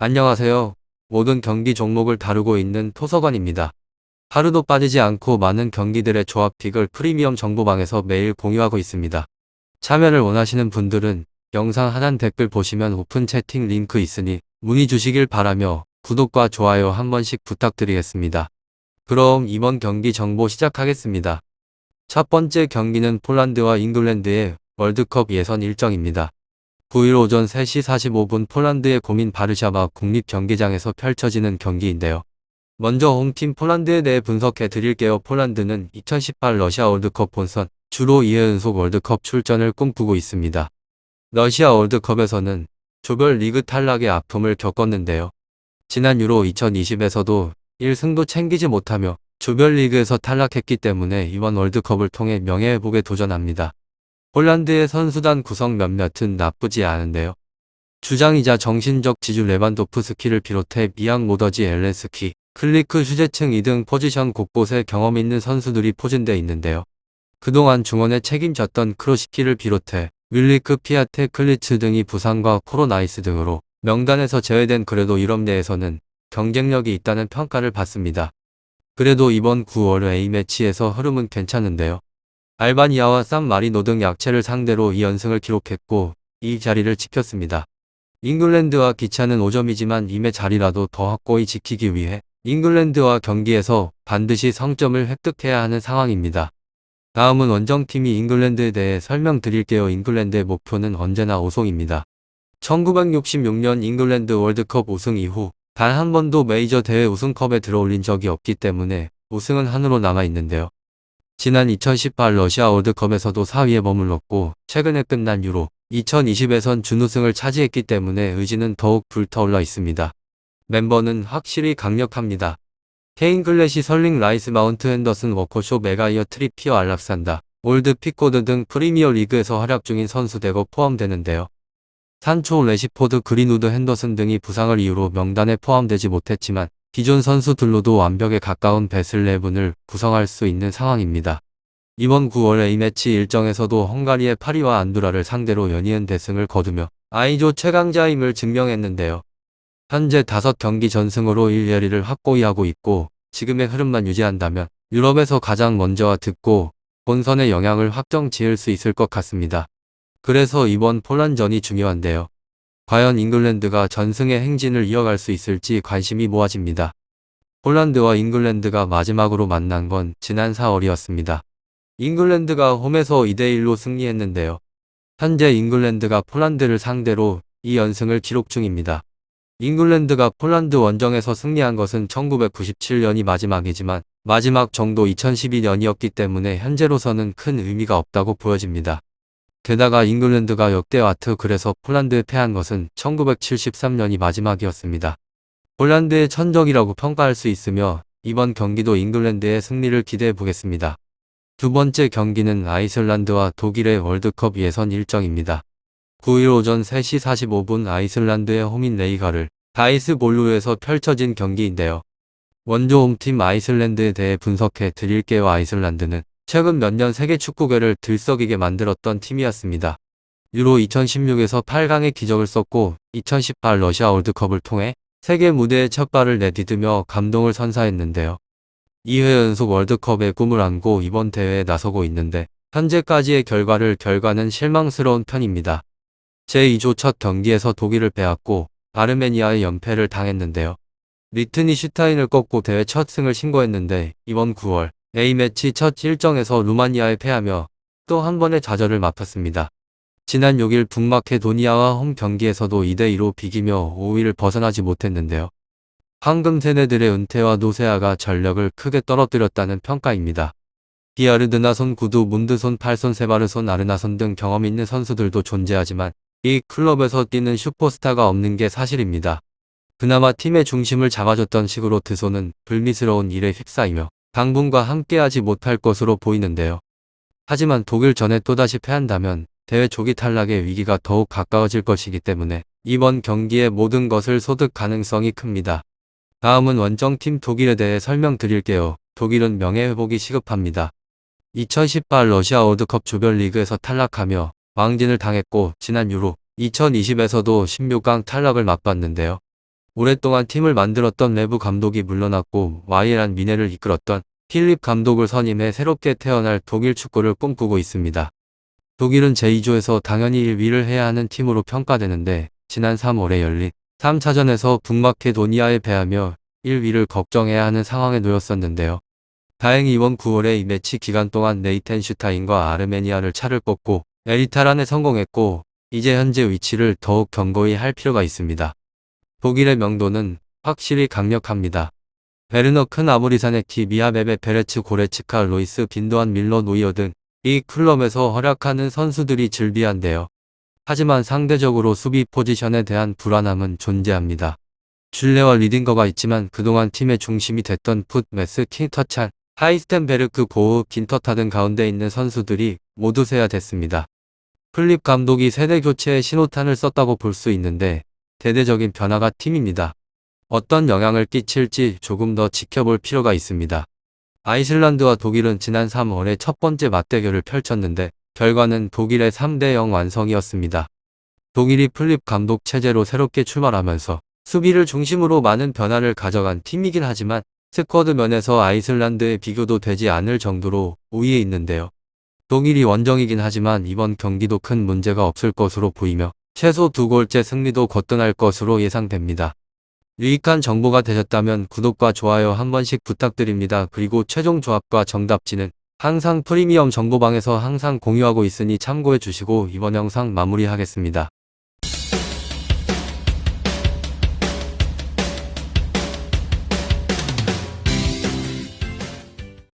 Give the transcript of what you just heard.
안녕하세요. 모든 경기 종목을 다루고 있는 토서관입니다. 하루도 빠지지 않고 많은 경기들의 조합픽을 프리미엄 정보방에서 매일 공유하고 있습니다. 참여를 원하시는 분들은 영상 하단 댓글 보시면 오픈 채팅 링크 있으니 문의 주시길 바라며 구독과 좋아요 한 번씩 부탁드리겠습니다. 그럼 이번 경기 정보 시작하겠습니다. 첫 번째 경기는 폴란드와 잉글랜드의 월드컵 예선 일정입니다. 9일 오전 3시 45분 폴란드의 고민 바르샤바 국립경기장에서 펼쳐지는 경기인데요. 먼저 홈팀 폴란드에 대해 분석해 드릴게요. 폴란드는 2018 러시아 월드컵 본선 주로 2회 연속 월드컵 출전을 꿈꾸고 있습니다. 러시아 월드컵에서는 조별 리그 탈락의 아픔을 겪었는데요. 지난 유로 2020에서도 1승도 챙기지 못하며 조별리그에서 탈락했기 때문에 이번 월드컵을 통해 명예회복에 도전합니다. 폴란드의 선수단 구성 몇몇은 나쁘지 않은데요. 주장이자 정신적 지주 레반도프스키를 비롯해 미양 모더지 엘렌스키, 클리크 슈제층 2등 포지션 곳곳에 경험 있는 선수들이 포진돼 있는데요. 그동안 중원에 책임졌던 크로시키를 비롯해 윌리크 피아테 클리츠 등이 부상과 코로나이스 등으로 명단에서 제외된 그래도 유럽 내에서는 경쟁력이 있다는 평가를 받습니다. 그래도 이번 9월 A매치에서 흐름은 괜찮은데요. 알바니아와 산마리노 등 약체를 상대로 2연승을 기록했고 이 자리를 지켰습니다. 잉글랜드와 기차는 5점이지만 임의 자리라도 더 확고히 지키기 위해 잉글랜드와 경기에서 반드시 성점을 획득해야 하는 상황입니다. 다음은 원정팀이 잉글랜드에 대해 설명드릴게요. 잉글랜드의 목표는 언제나 우승입니다. 1966년 잉글랜드 월드컵 우승 이후 단 한 번도 메이저 대회 우승컵에 들어올린 적이 없기 때문에 우승은 한으로 남아있는데요. 지난 2018 러시아 월드컵에서도 4위에 머물렀고 최근에 끝난 유로 2020에선 준우승을 차지했기 때문에 의지는 더욱 불타올라 있습니다. 멤버는 확실히 강력합니다. 케인 클래시 설링 라이스 마운트 핸더슨 워커쇼 메가이어 트리피어 알락산다 올드 픽고드 등 프리미어 리그에서 활약 중인 선수대거 포함되는데요. 산초 레시포드 그린우드 핸더슨 등이 부상을 이유로 명단에 포함되지 못했지만 기존 선수들로도 완벽에 가까운 베슬레븐을 구성할 수 있는 상황입니다. 이번 9월 A매치 일정에서도 헝가리의 파리와 안두라를 상대로 연이은 대승을 거두며 I조 최강자임을 증명했는데요. 현재 5경기 전승으로 1위를 확고히 하고 있고 지금의 흐름만 유지한다면 유럽에서 가장 먼저와 듣고 본선의 영향을 확정 지을 수 있을 것 같습니다. 그래서 이번 폴란전이 중요한데요. 과연 잉글랜드가 전승의 행진을 이어갈 수 있을지 관심이 모아집니다. 폴란드와 잉글랜드가 마지막으로 만난 건 지난 4월이었습니다. 잉글랜드가 홈에서 2대1로 승리했는데요. 현재 잉글랜드가 폴란드를 상대로 2연승을 기록 중입니다. 잉글랜드가 폴란드 원정에서 승리한 것은 1997년이 마지막이지만 마지막 정도 2012년이었기 때문에 현재로서는 큰 의미가 없다고 보여집니다. 게다가 잉글랜드가 역대 와트 그래서 폴란드에 패한 것은 1973년이 마지막이었습니다. 폴란드의 천적이라고 평가할 수 있으며 이번 경기도 잉글랜드의 승리를 기대해 보겠습니다. 두 번째 경기는 아이슬란드와 독일의 월드컵 예선 일정입니다. 9일 오전 3시 45분 아이슬란드의 홈인 레이가를 다이스 볼루에서 펼쳐진 경기인데요. 원조 홈팀 아이슬란드에 대해 분석해 드릴게요. 아이슬란드는 최근 몇 년 세계 축구계를 들썩이게 만들었던 팀이었습니다. 유로 2016에서 8강의 기적을 썼고 2018 러시아 월드컵을 통해 세계 무대에 첫 발을 내디디며 감동을 선사했는데요. 2회 연속 월드컵의 꿈을 안고 이번 대회에 나서고 있는데 현재까지의 결과는 실망스러운 편입니다. 제2조 첫 경기에서 독일을 빼앗고 아르메니아의 연패를 당했는데요. 리트니슈타인을 꺾고 대회 첫 승을 신고했는데 이번 9월 A매치 첫 일정에서 루마니아에 패하며 또 한 번의 좌절을 맛봤습니다. 지난 6일 북마케도니아와 홈 경기에서도 2대2로 비기며 5위를 벗어나지 못했는데요. 황금 세네들의 은퇴와 노세아가 전력을 크게 떨어뜨렸다는 평가입니다. 비아르드나손 구두 문드손 팔손 세바르손 아르나손 등 경험 있는 선수들도 존재하지만 이 클럽에서 뛰는 슈퍼스타가 없는 게 사실입니다. 그나마 팀의 중심을 잡아줬던 식으로 드손은 불미스러운 일에 휩싸이며 당분과 함께하지 못할 것으로 보이는데요. 하지만 독일 전에 또다시 패한다면 대회 조기 탈락의 위기가 더욱 가까워질 것이기 때문에 이번 경기에 모든 것을 쏟을 가능성이 큽니다. 다음은 원정팀 독일에 대해 설명드릴게요. 독일은 명예회복이 시급합니다. 2018 러시아 월드컵 조별리그에서 탈락하며 망진을 당했고 지난 유로 2020에서도 16강 탈락을 맛봤는데요. 오랫동안 팀을 만들었던 레브 감독이 물러났고 와이란 미네를 이끌었던 필립 감독을 선임해 새롭게 태어날 독일 축구를 꿈꾸고 있습니다. 독일은 제2조에서 당연히 1위를 해야 하는 팀으로 평가되는데 지난 3월에 열린 3차전에서 북마케도니아에 패하며 1위를 걱정해야 하는 상황에 놓였었는데요. 다행히 이번 9월에 이 매치 기간 동안 네이텐슈타인과 아르메니아를 차를 꺾고 에리타란에 성공했고 이제 현재 위치를 더욱 견고히 할 필요가 있습니다. 독일의 명도는 확실히 강력합니다. 베르너 큰 아무리사네키 미하베베 베레츠 고레츠카 로이스 빈도안 밀러 노이어 등 이 클럽에서 활약하는 선수들이 즐비한데요. 하지만 상대적으로 수비 포지션에 대한 불안함은 존재합니다. 슐레와 리딩거가 있지만 그동안 팀의 중심이 됐던 풋, 메스, 킹터찬, 하이스텐베르크, 고흐, 긴터타 등 가운데 있는 선수들이 모두 쇠야됐습니다. 플립 감독이 세대 교체에 신호탄을 썼다고 볼 수 있는데 대대적인 변화가 팀입니다. 어떤 영향을 끼칠지 조금 더 지켜볼 필요가 있습니다. 아이슬란드와 독일은 지난 3월에 첫 번째 맞대결을 펼쳤는데 결과는 독일의 3대0 완성이었습니다. 독일이 플립 감독 체제로 새롭게 출발하면서 수비를 중심으로 많은 변화를 가져간 팀이긴 하지만 스쿼드 면에서 아이슬란드에 비교도 되지 않을 정도로 우위에 있는데요. 독일이 원정이긴 하지만 이번 경기도 큰 문제가 없을 것으로 보이며 최소 2골째 승리도 거뜬할 것으로 예상됩니다. 유익한 정보가 되셨다면 구독과 좋아요 한 번씩 부탁드립니다. 그리고 최종 조합과 정답지는 항상 프리미엄 정보방에서 항상 공유하고 있으니 참고해 주시고 이번 영상 마무리하겠습니다.